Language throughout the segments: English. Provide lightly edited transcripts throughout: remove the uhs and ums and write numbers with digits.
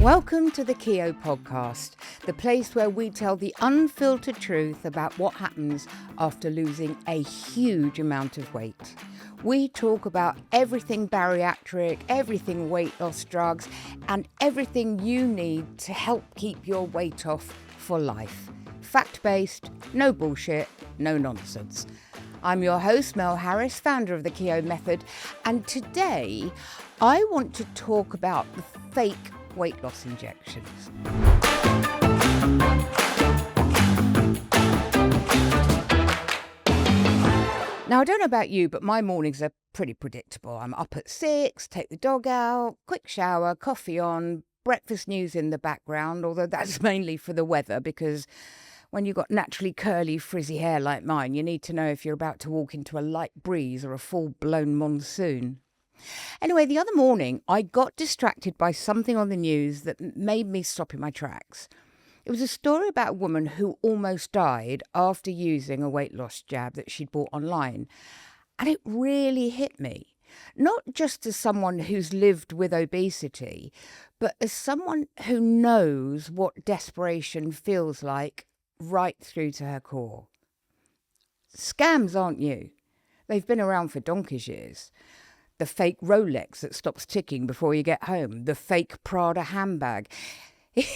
Welcome to the Keto Podcast, the place where we tell the unfiltered truth about what happens after losing a huge amount of weight. We talk about everything bariatric, everything weight loss drugs, and everything you need to help keep your weight off for life. Fact-based, no bullshit, no nonsense. I'm your host, Mel Harris, founder of the Keto Method, and today I want to talk about the fake weight loss injections. Now, I don't know about you, but my mornings are pretty predictable. I'm up at 6, take the dog out, quick shower, coffee on, breakfast news in the background, although that's mainly for the weather, because when you've got naturally curly, frizzy hair like mine, you need to know if you're about to walk into a light breeze or a full-blown monsoon. Anyway, the other morning, I got distracted by something on the news that made me stop in my tracks. It was a story about a woman who almost died after using a weight loss jab that she'd bought online. And it really hit me, not just as someone who's lived with obesity, but as someone who knows what desperation feels like right through to her core. Scams aren't new. They've been around for donkey's years. The fake Rolex that stops ticking before you get home, the fake Prada handbag.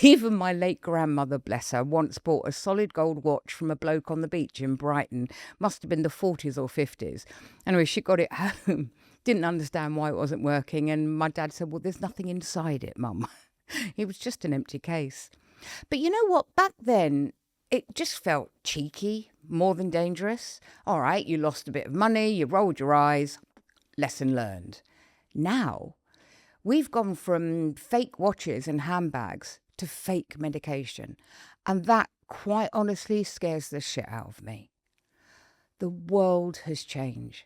Even my late grandmother, bless her, once bought a solid gold watch from a bloke on the beach in Brighton. Must have been the 40s or 50s. Anyway, she got it home, didn't understand why it wasn't working, and my dad said, well, there's nothing inside it, Mum. It was just an empty case. But you know what? Back then, it just felt cheeky, more than dangerous. All right, you lost a bit of money, you rolled your eyes. Lesson learned. Now, we've gone from fake watches and handbags to fake medication. And that, quite honestly, scares the shit out of me. The world has changed.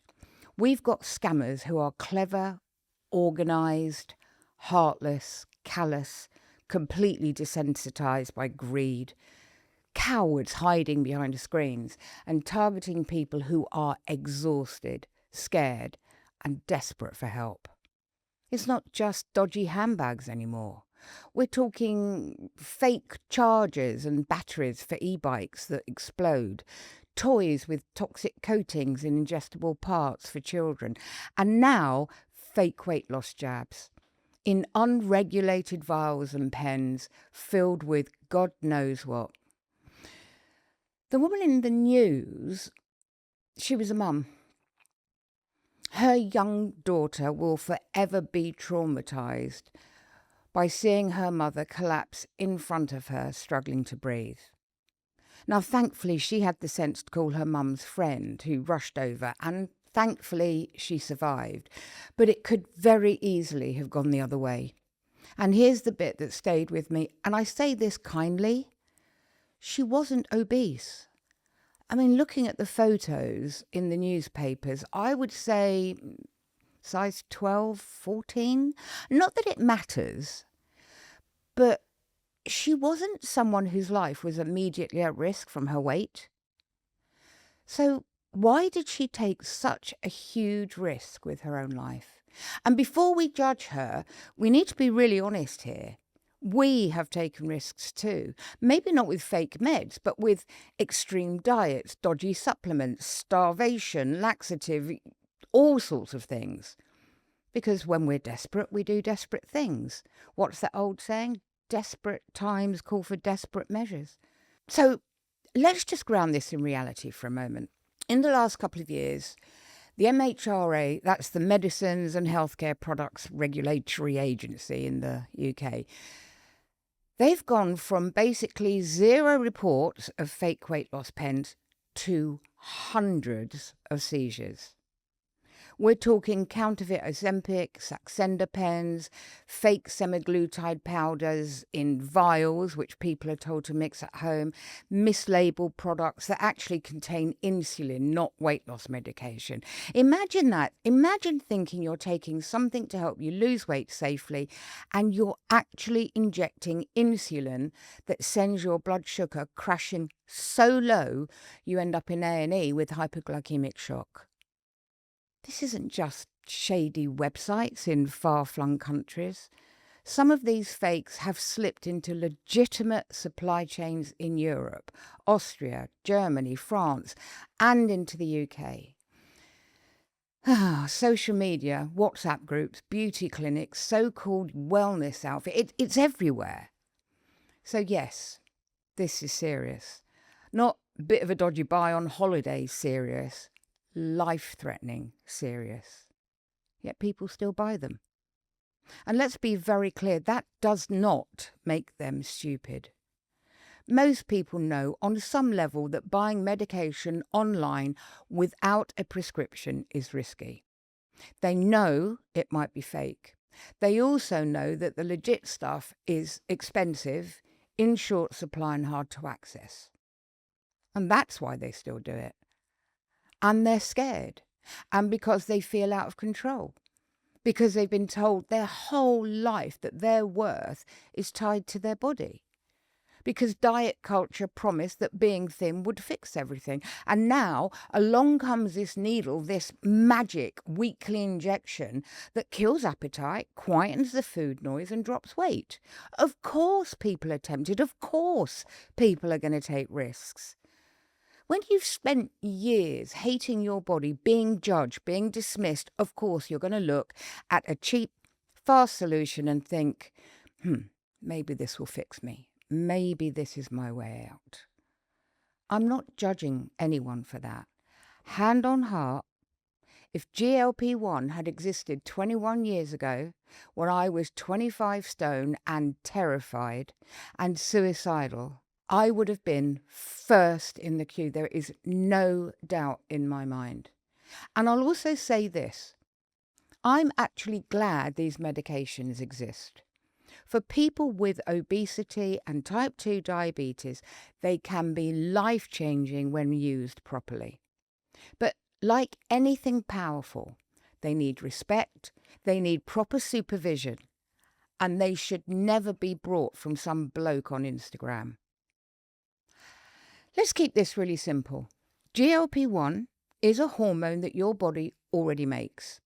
We've got scammers who are clever, organised, heartless, callous, completely desensitized by greed, cowards hiding behind screens and targeting people who are exhausted, scared, and desperate for help. It's not just dodgy handbags anymore. We're talking fake chargers and batteries for e-bikes that explode, toys with toxic coatings and ingestible parts for children, and now fake weight loss jabs in unregulated vials and pens filled with God knows what. The woman in the news, she was a mum. Her young daughter will forever be traumatized by seeing her mother collapse in front of her, struggling to breathe. Now, thankfully, she had the sense to call her mum's friend, who rushed over, and thankfully, she survived. But it could very easily have gone the other way. And here's the bit that stayed with me, and I say this kindly. She wasn't obese. I mean, looking at the photos in the newspapers, I would say size 12, 14. Not that it matters, but she wasn't someone whose life was immediately at risk from her weight. So why did she take such a huge risk with her own life? And before we judge her, we need to be really honest here. We have taken risks too. Maybe not with fake meds, but with extreme diets, dodgy supplements, starvation, laxative, all sorts of things. Because when we're desperate, we do desperate things. What's that old saying? Desperate times call for desperate measures. So let's just ground this in reality for a moment. In the last couple of years, the MHRA, that's the Medicines and Healthcare Products Regulatory Agency in the UK, they've gone from basically 0 reports of fake weight loss pens to hundreds of seizures. We're talking counterfeit Ozempic, Saxenda pens, fake semaglutide powders in vials, which people are told to mix at home, mislabeled products that actually contain insulin, not weight loss medication. Imagine that. Imagine thinking you're taking something to help you lose weight safely, and you're actually injecting insulin that sends your blood sugar crashing so low you end up in A&E with hypoglycemic shock. This isn't just shady websites in far-flung countries. Some of these fakes have slipped into legitimate supply chains in Europe, Austria, Germany, France, and into the UK. Social media, WhatsApp groups, beauty clinics, so-called wellness outfit, it's everywhere. So yes, this is serious. Not a bit of a dodgy buy on holiday serious, life-threatening serious. Yet people still buy them. And let's be very clear, that does not make them stupid. Most people know on some level that buying medication online without a prescription is risky. They know it might be fake. They also know that the legit stuff is expensive, in short supply and hard to access. And that's why they still do it. And they're scared. And because they feel out of control. Because they've been told their whole life that their worth is tied to their body. Because diet culture promised that being thin would fix everything. And now along comes this needle, this magic weekly injection that kills appetite, quietens the food noise and drops weight. Of course people are tempted. Of course people are going to take risks. When you've spent years hating your body, being judged, being dismissed, of course you're going to look at a cheap, fast solution and think, maybe this will fix me. Maybe this is my way out. I'm not judging anyone for that. Hand on heart, if GLP-1 had existed 21 years ago, when I was 25 stone and terrified and suicidal, I would have been first in the queue. There is no doubt in my mind. And I'll also say this. I'm actually glad these medications exist. For people with obesity and type 2 diabetes, they can be life-changing when used properly. But like anything powerful, they need respect, they need proper supervision, and they should never be brought from some bloke on Instagram. Let's keep this really simple. GLP-1 is a hormone that your body already makes.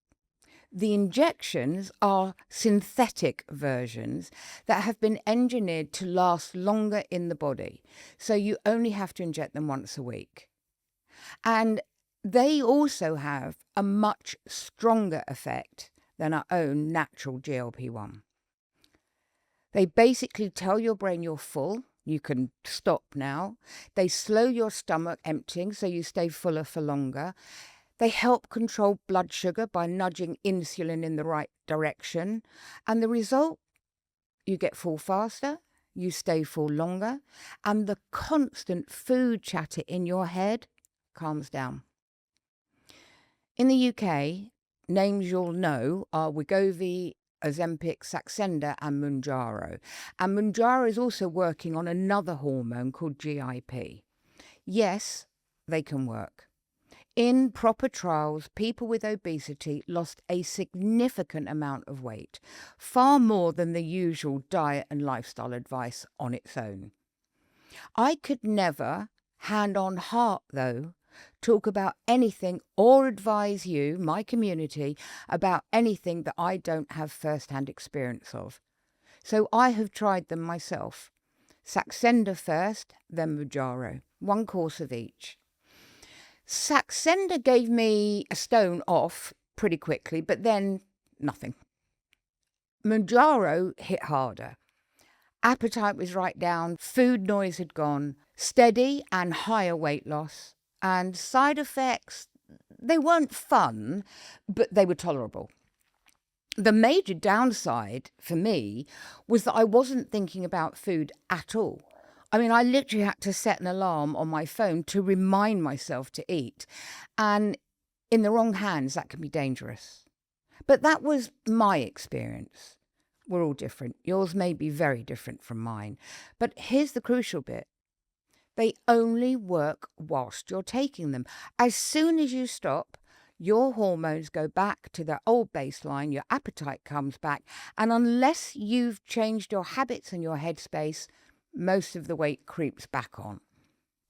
The injections are synthetic versions that have been engineered to last longer in the body. So you only have to inject them once a week. And they also have a much stronger effect than our own natural GLP-1. They basically tell your brain you're full. You can stop now. They slow your stomach emptying so you stay fuller for longer. They help control blood sugar by nudging insulin in the right direction. And the result? You get full faster, you stay full longer, and the constant food chatter in your head calms down. In the UK, names you'll know are Wegovy, Ozempic, Saxenda and Mounjaro. And Mounjaro is also working on another hormone called GIP. Yes, they can work. In proper trials, people with obesity lost a significant amount of weight, far more than the usual diet and lifestyle advice on its own. I could never, hand on heart though, talk about anything or advise you, my community, about anything that I don't have first-hand experience of. So I have tried them myself. Saxenda first, then Mounjaro, 1 course of each. Saxenda gave me a stone off pretty quickly, but then nothing. Mounjaro hit harder. Appetite was right down, food noise had gone, steady and higher weight loss, and side effects, they weren't fun, but they were tolerable. The major downside for me was that I wasn't thinking about food at all. I mean, I literally had to set an alarm on my phone to remind myself to eat. And in the wrong hands, that can be dangerous. But that was my experience. We're all different. Yours may be very different from mine. But here's the crucial bit. They only work whilst you're taking them. As soon as you stop, your hormones go back to their old baseline, your appetite comes back, and unless you've changed your habits and your headspace, most of the weight creeps back on.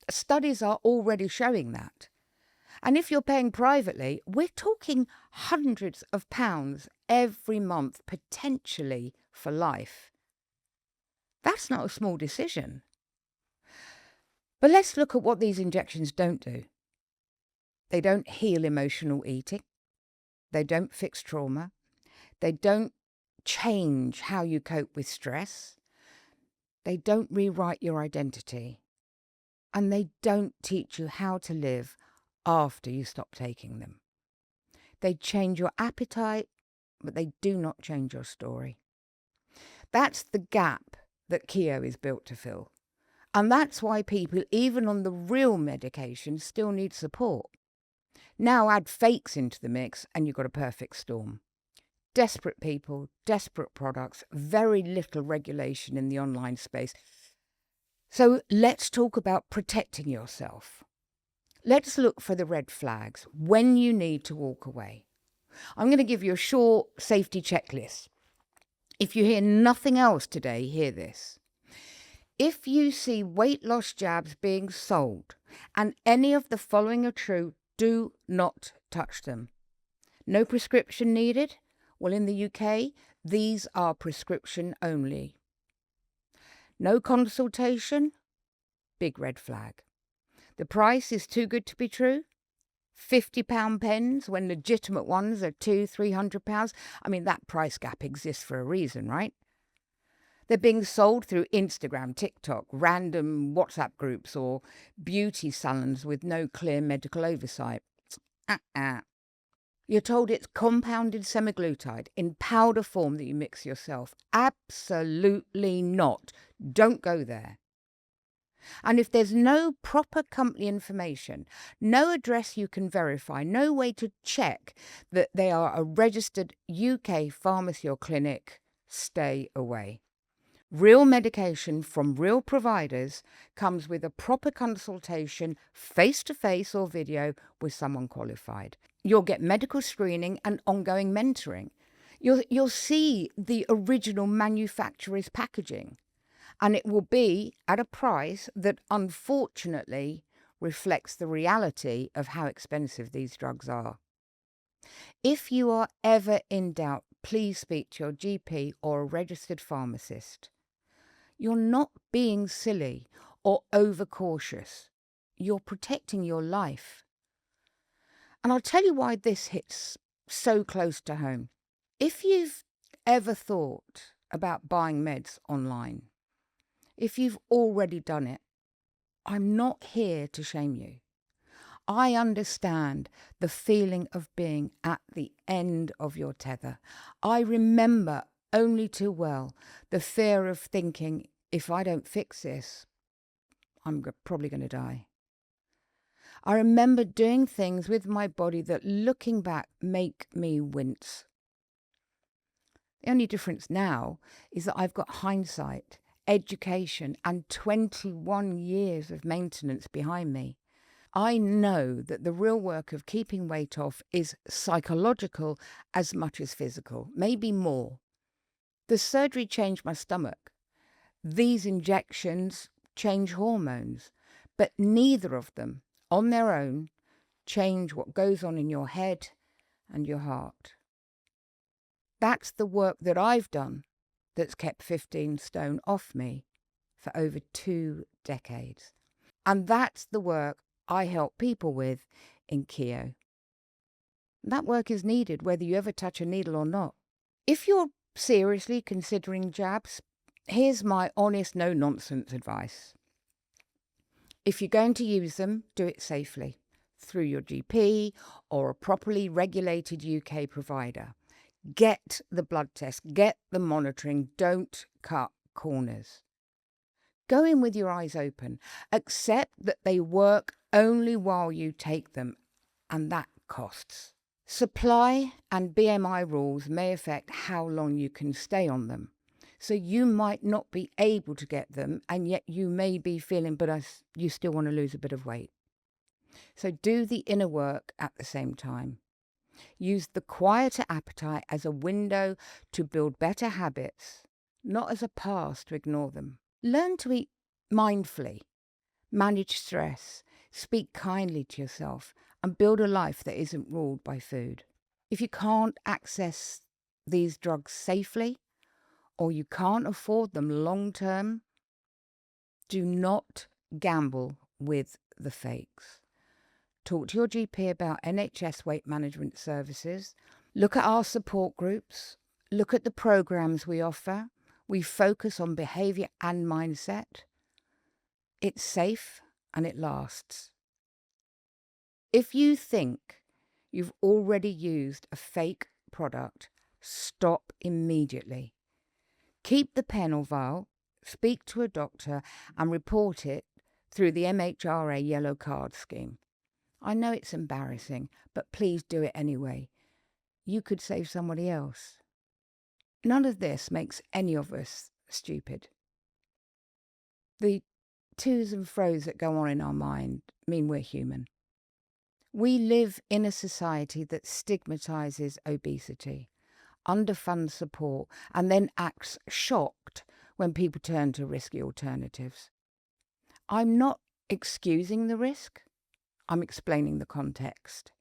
Studies are already showing that. And if you're paying privately, we're talking hundreds of pounds every month, potentially for life. That's not a small decision. But let's look at what these injections don't do. They don't heal emotional eating. They don't fix trauma. They don't change how you cope with stress. They don't rewrite your identity. And they don't teach you how to live after you stop taking them. They change your appetite, but they do not change your story. That's the gap that Keio is built to fill. And that's why people, even on the real medication, still need support. Now add fakes into the mix and you've got a perfect storm. Desperate people, desperate products, very little regulation in the online space. So let's talk about protecting yourself. Let's look for the red flags when you need to walk away. I'm going to give you a short safety checklist. If you hear nothing else today, hear this. If you see weight loss jabs being sold and any of the following are true, do not touch them. No prescription needed? Well, in the UK, these are prescription only. No consultation? Big red flag. The price is too good to be true? £50 pens when legitimate ones are £200-300. I mean, that price gap exists for a reason, right? They're being sold through Instagram, TikTok, random WhatsApp groups or beauty salons with no clear medical oversight. You're told it's compounded semaglutide in powder form that you mix yourself. Absolutely not. Don't go there. And if there's no proper company information, no address you can verify, no way to check that they are a registered UK pharmacy or clinic, stay away. Real medication from real providers comes with a proper consultation, face-to-face or video with someone qualified. You'll get medical screening and ongoing mentoring. You'll see the original manufacturer's packaging. And it will be at a price that unfortunately reflects the reality of how expensive these drugs are. If you are ever in doubt, please speak to your GP or a registered pharmacist. You're not being silly or overcautious. You're protecting your life. And I'll tell you why this hits so close to home. If you've ever thought about buying meds online, if you've already done it, I'm not here to shame you. I understand the feeling of being at the end of your tether. I remember only too well the fear of thinking, if I don't fix this, I'm probably going to die. I remember doing things with my body that, looking back, make me wince. The only difference now is that I've got hindsight, education, and 21 years of maintenance behind me. I know that the real work of keeping weight off is psychological as much as physical, maybe more. The surgery changed my stomach. These injections change hormones, but neither of them, on their own, change what goes on in your head and your heart. That's the work that I've done that's kept 15 stone off me for over 2 decades. And that's the work I help people with in Keio. That work is needed whether you ever touch a needle or not. If you're seriously considering jabs, here's my honest, no-nonsense advice. If you're going to use them, do it safely, through your GP or a properly regulated UK provider. Get the blood test, get the monitoring, don't cut corners. Go in with your eyes open. Accept that they work only while you take them, and that costs. Supply and BMI rules may affect how long you can stay on them. So you might not be able to get them, and yet you may be feeling, but you still want to lose a bit of weight. So do the inner work at the same time. Use the quieter appetite as a window to build better habits, not as a pass to ignore them. Learn to eat mindfully, manage stress, speak kindly to yourself, and build a life that isn't ruled by food. If you can't access these drugs safely, or you can't afford them long term, do not gamble with the fakes. Talk to your GP about NHS weight management services. Look at our support groups. Look at the programs we offer. We focus on behaviour and mindset. It's safe and it lasts. If you think you've already used a fake product, stop immediately. Keep the pen or vial, speak to a doctor and report it through the MHRA yellow card scheme. I know it's embarrassing, but please do it anyway. You could save somebody else. None of this makes any of us stupid. The to's and fro's that go on in our mind mean we're human. We live in a society that stigmatizes obesity, underfunds support, and then acts shocked when people turn to risky alternatives. I'm not excusing the risk. I'm explaining the context.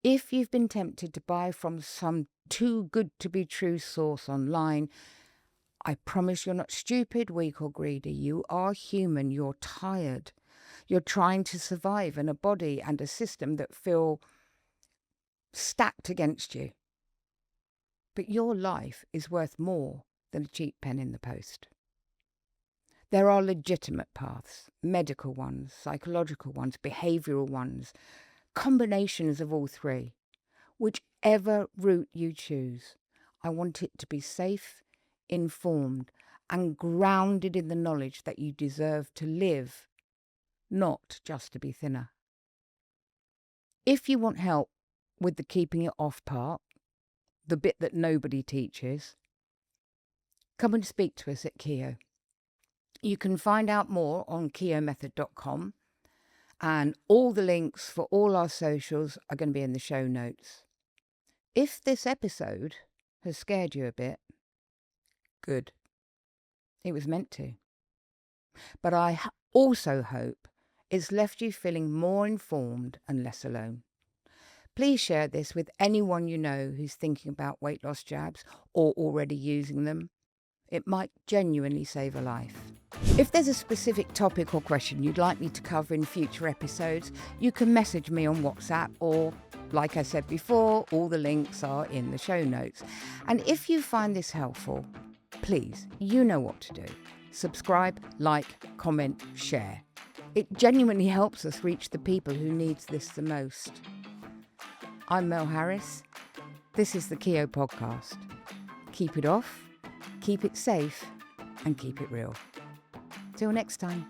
If you've been tempted to buy from some too good to be true source online, I promise you're not stupid, weak or greedy. You are human. You're tired. You're trying to survive in a body and a system that feel stacked against you. But your life is worth more than a cheap pen in the post. There are legitimate paths, medical ones, psychological ones, behavioural ones, combinations of all three. Whichever route you choose, I want it to be safe, informed, and grounded in the knowledge that you deserve to live, not just to be thinner. If you want help with the keeping it off part, the bit that nobody teaches, come and speak to us at Keogh. You can find out more on keoghmethod.com, and all the links for all our socials are going to be in the show notes. If this episode has scared you a bit, good. It was meant to. But I also hope it's left you feeling more informed and less alone. Please share this with anyone you know who's thinking about weight loss jabs or already using them. It might genuinely save a life. If there's a specific topic or question you'd like me to cover in future episodes, you can message me on WhatsApp or, like I said before, all the links are in the show notes. And if you find this helpful, please, you know what to do. Subscribe, like, comment, share. It genuinely helps us reach the people who needs this the most. I'm Mel Harris. This is the Keogh Podcast. Keep it off, keep it safe, and keep it real. Till next time.